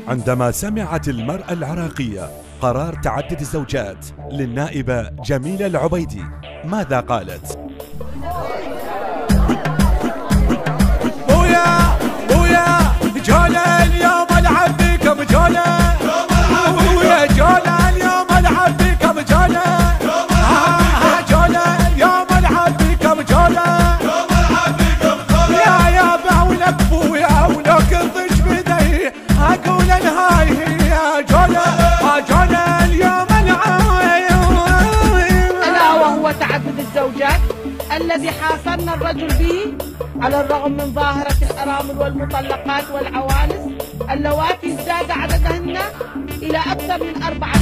عندما سمعت المرأة العراقية قرار تعدد الزوجات للنائبة جميلة العبيدي ماذا قالت؟ بويا بويا جولا اليوم العب بكم جولا، بويا جولا اليوم العب بكم جولا، جولا اليوم العب بكم جولا، يا بعونك بويا ولك الضج بدي اقول هاي هي جولا، جولا اليوم الا وهو تعدد الزوجات الذي حاصرنا الرجل به على الرغم من ظاهرة الأرامل والمطلقات والعوانس اللواتي ازداد عددهن إلى أكثر من 4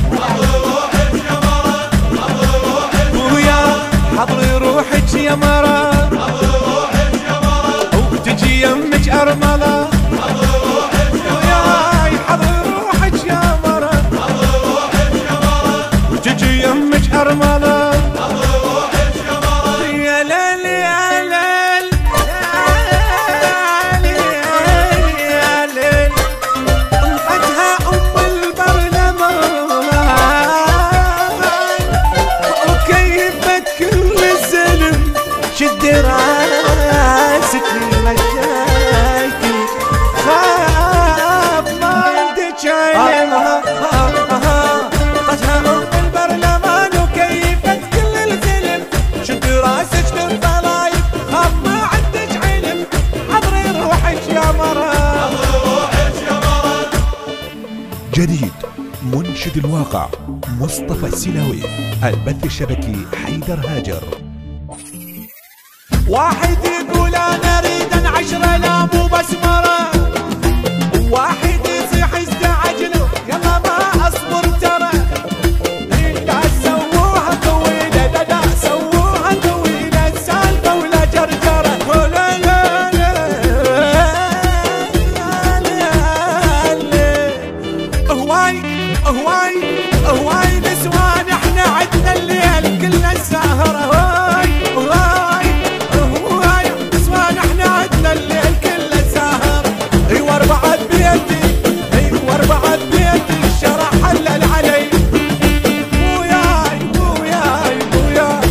بويا حضري روحك يا مرا، وتجي يمك أرملة، وياي حضري روحك يا مرا، وتجي يمك أرملة، يا ليل يا ليل يا ليل، انقتها أم البرلمان وكيفت كل الزلم، شد راسك المشاكل خاف ما عندك علم، انقتها أم البرلمان وكيفت كل الزلم، شد راسك للطلايب خاف ما عندك علم، حضري روحك يا مرا. جديد منشد الواقع مصطفى السلاوي، البث الشبكي حيدر هاجر. واحد يقول انا اريد 10 لا مو بس مرة، واحد يصيح استعجلوا يلا ما اصبر ترى، لا سووها طويلة لا سووها طويلة السالفة ولا جرجرة، ولا لا هواي هواي هواي نسوان احنا عدنا الليل كله السهرة، هواي هواي نسوان احنا عدنا الليل كله السهرة، ايوه 4 بيتي ايوه 4 بيتي الشرع حلل علي، بوياي بوياي بوياي.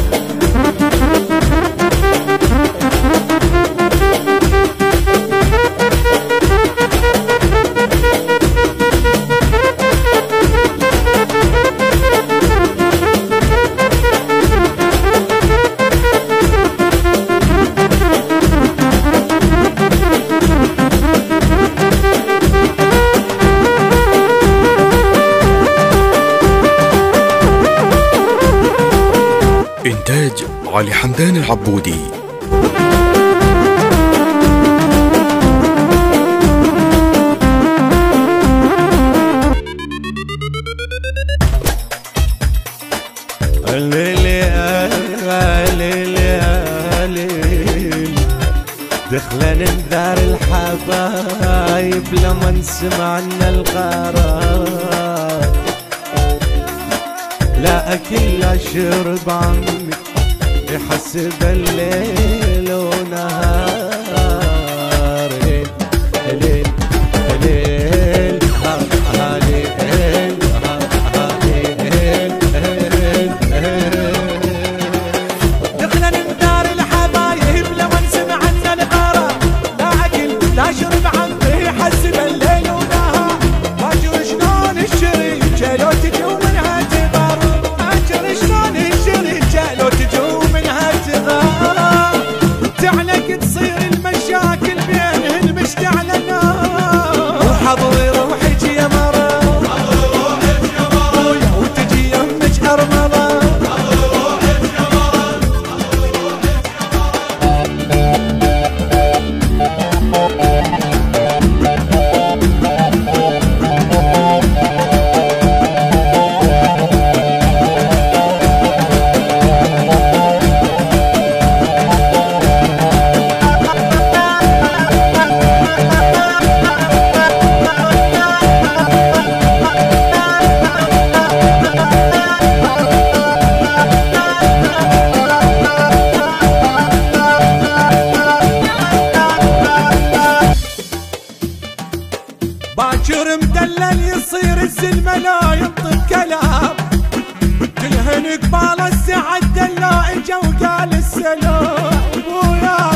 إنتاج علي حمدان العبودي. دخلنا دار الحبايب لمن سمعنا القرار، لا أكل لا شرب عمي يحسب الليل ونهار، ليل ليل ليل دخلنا بدار الحبايب لمن سمعنا القرار، لا أكل لا شرب عمي يحسب الليل ونهار، ما أدري شلون الشريك لو تجوا منها تغار، ما أدري شلون الشريك لو تجوا منها تغار، تعلق تصير باكر مدلل يصير الزلمه لا ينطق كلام، كلهن قبال السعد دلا اجا وقال السلام. ويا